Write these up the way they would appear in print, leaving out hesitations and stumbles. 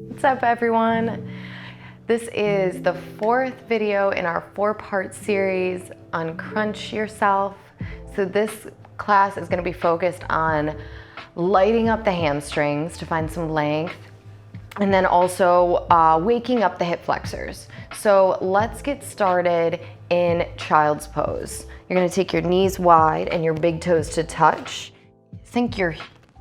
What's up, everyone? This is the fourth video in our four-part series, Uncrunch Yourself. So this class is going to be focused on lighting up the hamstrings to find some length, and then also waking up the hip flexors. So let's get started in child's pose. You're going to take your knees wide and your big toes to touch. Sink your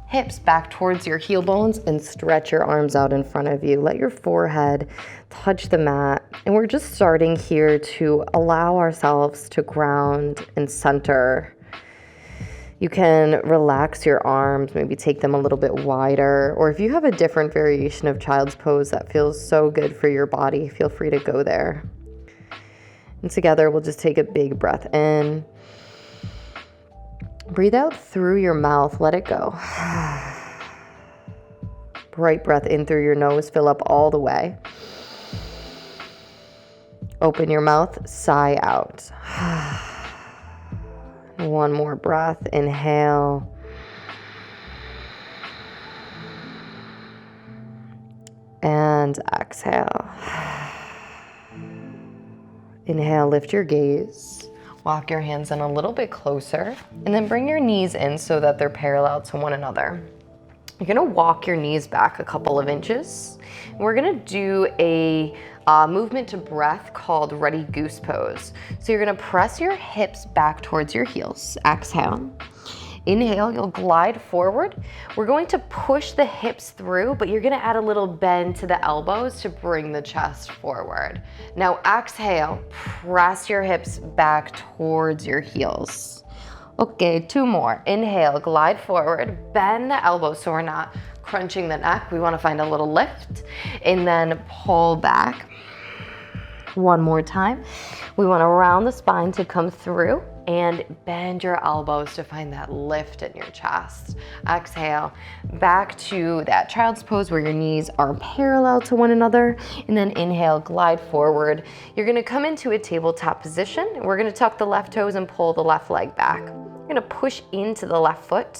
hips back towards your heel bones and stretch your arms out in front of you. Let your forehead touch the mat. And we're just starting here to allow ourselves to ground and center. You can relax your arms, maybe take them a little bit wider, or if you have a different variation of child's pose that feels so good for your body, feel free to go there. And together we'll just take a big breath in. Breathe out through your mouth, let it go. Bright breath in through your nose, fill up all the way. Open your mouth, sigh out. One more breath, inhale. And exhale. Inhale, lift your gaze. Walk your hands in a little bit closer, and then bring your knees in so that they're parallel to one another. You're gonna walk your knees back a couple of inches. We're gonna do a movement to breath called Ready Goose Pose. So you're gonna press your hips back towards your heels. Exhale. Inhale, you'll glide forward. We're going to push the hips through, but you're gonna add a little bend to the elbows to bring the chest forward. Now exhale, press your hips back towards your heels. Okay, two more. Inhale, glide forward, bend the elbows so we're not crunching the neck. We wanna find a little lift, and then pull back. One more time. We wanna round the spine to come through and bend your elbows to find that lift in your chest. Exhale, back to that child's pose where your knees are parallel to one another, and then inhale, glide forward. You're gonna come into a tabletop position. We're gonna tuck the left toes and pull the left leg back. You're gonna push into the left foot,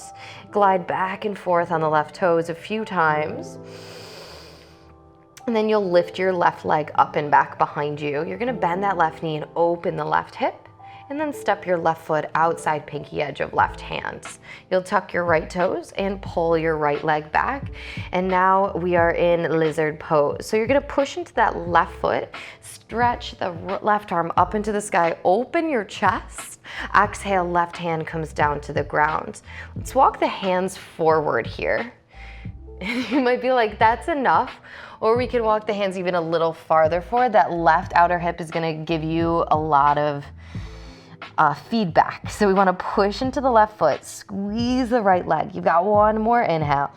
glide back and forth on the left toes a few times. And then you'll lift your left leg up and back behind you. You're gonna bend that left knee and open the left hip, and then step your left foot outside pinky edge of left hand. You'll tuck your right toes and pull your right leg back. And now we are in lizard pose. So you're gonna push into that left foot, stretch the left arm up into the sky, open your chest. Exhale, left hand comes down to the ground. Let's walk the hands forward here. You might be like, that's enough. Or we could walk the hands even a little farther forward. That left outer hip is gonna give you a lot of feedback. So we wanna push into the left foot, squeeze the right leg. You've got one more inhale.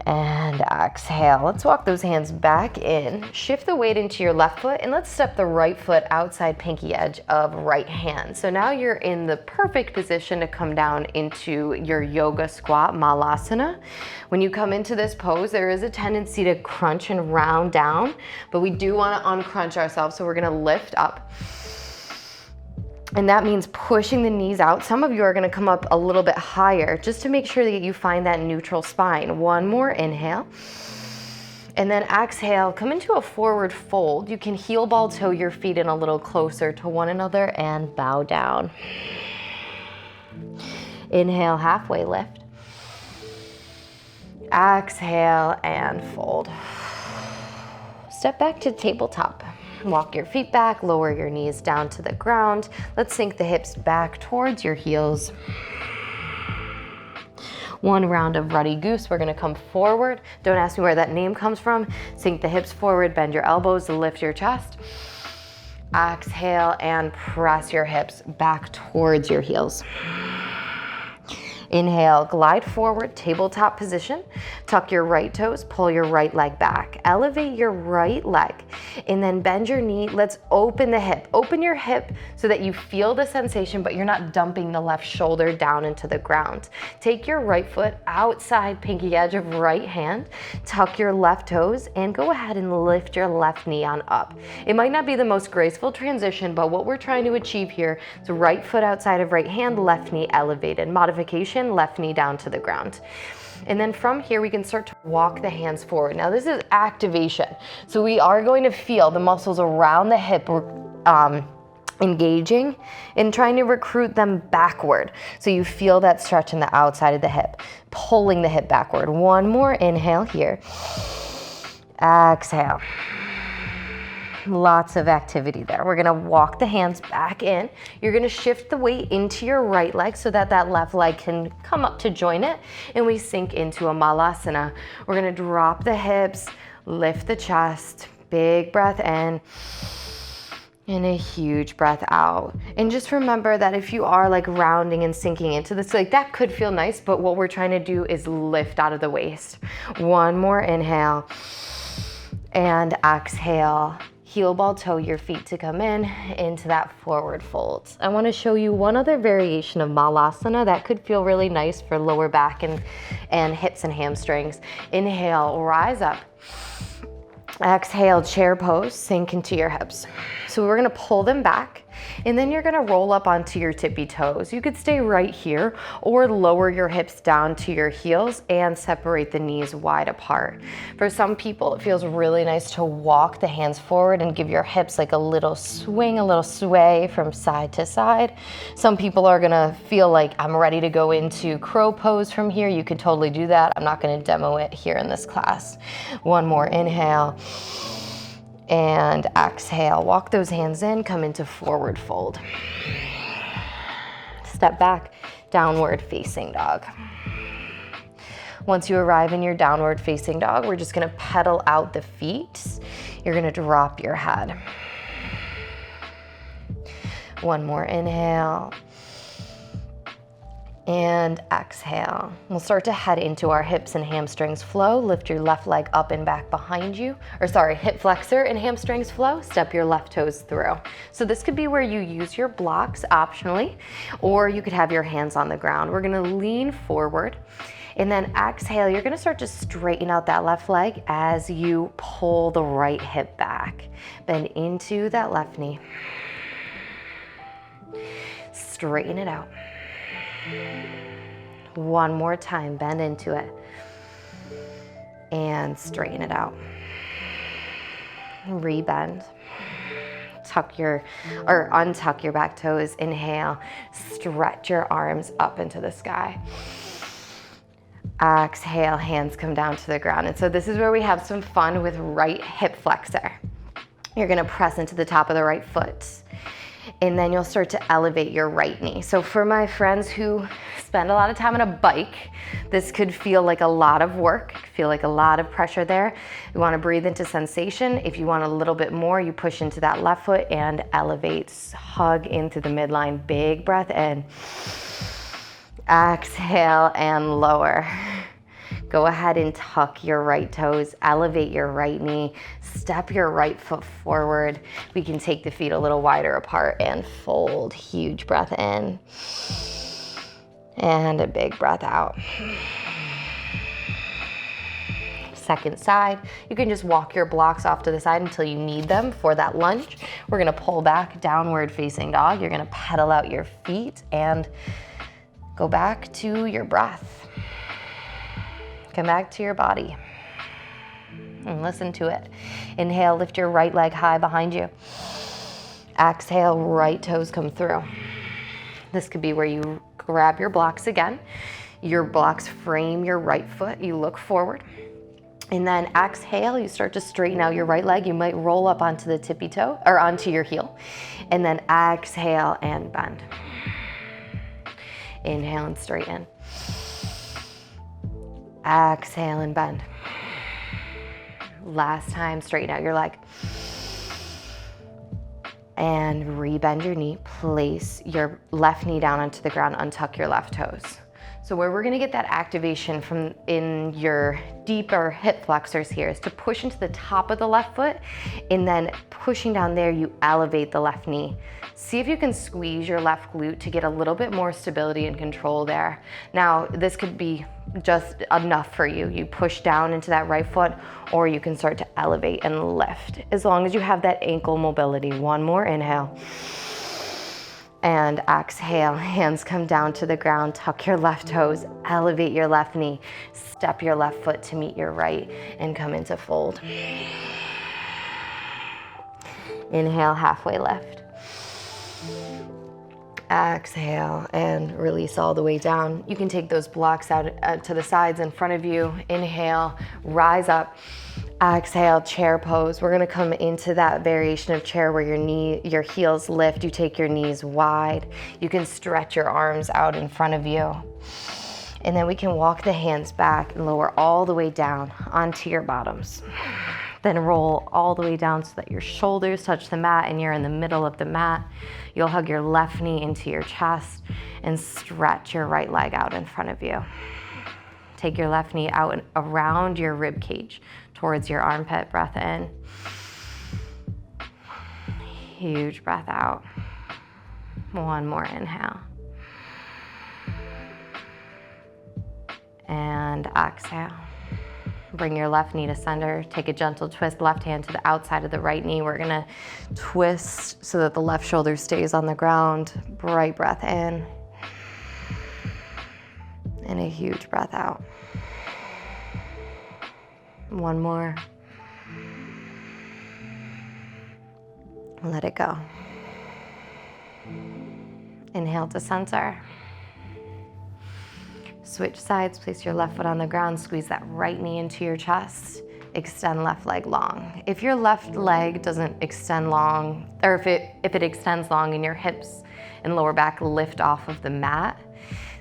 And exhale. Let's walk those hands back in. Shift the weight into your left foot, and let's step the right foot outside pinky edge of right hand. So now you're in the perfect position to come down into your yoga squat, malasana. When you come into this pose, there is a tendency to crunch and round down, but we do want to uncrunch ourselves, so we're going to lift up. And that means pushing the knees out. Some of you are gonna come up a little bit higher just to make sure that you find that neutral spine. One more inhale. And then exhale, come into a forward fold. You can heel ball toe your feet in a little closer to one another and bow down. Inhale, halfway lift. Exhale and fold. Step back to tabletop. Walk your feet back, lower your knees down to the ground. Let's sink the hips back towards your heels. One round of Ready Goose. We're gonna come forward. Don't ask me where that name comes from. Sink the hips forward, bend your elbows, lift your chest. Exhale and press your hips back towards your heels. Inhale, glide forward, tabletop position. Tuck your right toes, pull your right leg back. Elevate your right leg, and then bend your knee. Let's open the hip. Open your hip so that you feel the sensation, but you're not dumping the left shoulder down into the ground. Take your right foot outside pinky edge of right hand. Tuck your left toes, and go ahead and lift your left knee on up. It might not be the most graceful transition, but what we're trying to achieve here is right foot outside of right hand, left knee elevated. Modification, left knee down to the ground. And then from here, we can start to walk the hands forward. Now this is activation. So we are going to feel the muscles around the hip engaging and trying to recruit them backward. So you feel that stretch in the outside of the hip, pulling the hip backward. One more inhale here. Exhale. Lots of activity there. We're gonna walk the hands back in. You're gonna shift the weight into your right leg so that that left leg can come up to join it, and we sink into a malasana. We're gonna drop the hips, lift the chest, big breath in, and a huge breath out. And just remember that if you are like rounding and sinking into this, like that could feel nice, but what we're trying to do is lift out of the waist. One more inhale, and exhale. Heel ball toe your feet to come in into that forward fold. I want to show you one other variation of malasana that could feel really nice for lower back and hips and hamstrings. Inhale, rise up. Exhale, chair pose, sink into your hips. So we're gonna pull them back, and then you're gonna roll up onto your tippy toes. You could stay right here or lower your hips down to your heels and separate the knees wide apart. For some people, it feels really nice to walk the hands forward and give your hips like a little swing, a little sway from side to side. Some people are gonna feel like I'm ready to go into crow pose from here. You could totally do that. I'm not gonna demo it here in this class. One more inhale. And exhale, walk those hands in, come into forward fold. Step back, downward facing dog. Once you arrive in your downward facing dog, we're just gonna pedal out the feet. You're gonna drop your head. One more inhale. And exhale. We'll start to head into our hips and hamstrings flow. Lift your left leg up and back behind you. Or sorry, hip flexor and hamstrings flow. Step your left toes through. So this could be where you use your blocks optionally, or you could have your hands on the ground. We're gonna lean forward, and then exhale. You're gonna start to straighten out that left leg as you pull the right hip back. Bend into that left knee. Straighten it out. One more time, bend into it and straighten it out. Rebend. Tuck your, or untuck your back toes. Inhale, stretch your arms up into the sky. Exhale, hands come down to the ground. And so this is where we have some fun with right hip flexor. You're gonna press into the top of the right foot, and then you'll start to elevate your right knee. So for my friends who spend a lot of time on a bike, this could feel like a lot of work, feel like a lot of pressure there. You wanna breathe into sensation. If you want a little bit more, you push into that left foot and elevate, hug into the midline, big breath in. Exhale and lower. Go ahead and tuck your right toes, elevate your right knee, step your right foot forward. We can take the feet a little wider apart and fold. Huge breath in and a big breath out. Second side, you can just walk your blocks off to the side until you need them for that lunge. We're gonna pull back, downward facing dog. You're gonna pedal out your feet and go back to your breath. Come back to your body and listen to it. Inhale, lift your right leg high behind you. Exhale, right toes come through. This could be where you grab your blocks again. Your blocks frame your right foot. You look forward. And then exhale, you start to straighten out your right leg. You might roll up onto the tippy toe or onto your heel. And then exhale and bend. Inhale and straighten. Exhale and bend. Last time, straighten out your leg. And rebend your knee. Place your left knee down onto the ground, untuck your left toes. So where we're gonna get that activation from in your deeper hip flexors here is to push into the top of the left foot, and then pushing down there, you elevate the left knee. See if you can squeeze your left glute to get a little bit more stability and control there. Now, this could be just enough for you. You push down into that right foot, or you can start to elevate and lift, as long as you have that ankle mobility. One more inhale. And exhale, hands come down to the ground, tuck your left toes, elevate your left knee, step your left foot to meet your right, and come into fold. Inhale, halfway lift. Exhale and release all the way down. You can take those blocks out to the sides in front of you. Inhale, rise up. Exhale, chair pose. We're gonna come into that variation of chair where your heels lift. You take your knees wide. You can stretch your arms out in front of you. And then we can walk the hands back and lower all the way down onto your bottoms. Then roll all the way down so that your shoulders touch the mat and you're in the middle of the mat. You'll hug your left knee into your chest and stretch your right leg out in front of you. Take your left knee out and around your rib cage towards your armpit. Breath in. Huge breath out. One more inhale. And exhale. Bring your left knee to center. Take a gentle twist, left hand to the outside of the right knee. We're gonna twist so that the left shoulder stays on the ground. Bright breath in. And a huge breath out. One more. Let it go. Inhale to center. Switch sides, place your left foot on the ground, squeeze that right knee into your chest, extend left leg long. If your left leg doesn't extend long, or if it extends long and your hips and lower back lift off of the mat,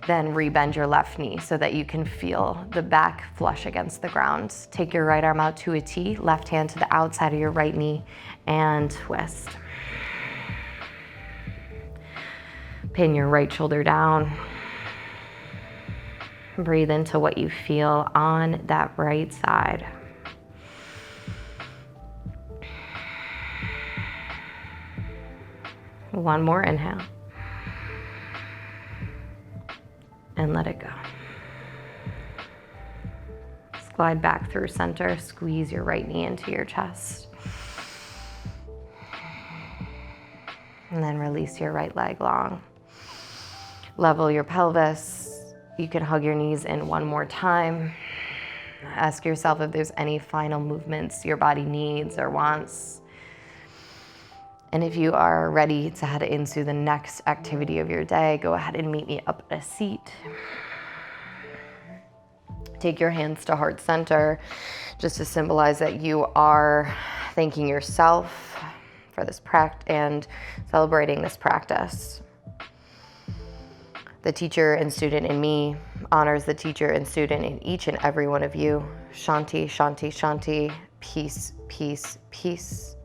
then rebend your left knee so that you can feel the back flush against the ground. Take your right arm out to a T, left hand to the outside of your right knee, and twist. Pin your right shoulder down. Breathe into what you feel on that right side. One more inhale. And let it go. Slide back through center, squeeze your right knee into your chest. And then release your right leg long. Level your pelvis. You can hug your knees in one more time. Ask yourself if there's any final movements your body needs or wants. And if you are ready to head into the next activity of your day, go ahead and meet me up at a seat. Take your hands to heart center, just to symbolize that you are thanking yourself for this practice and celebrating this practice. The teacher and student in me honors the teacher and student in each and every one of you. Shanti, Shanti, Shanti. Peace, peace, peace.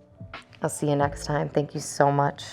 I'll see you next time. Thank you so much.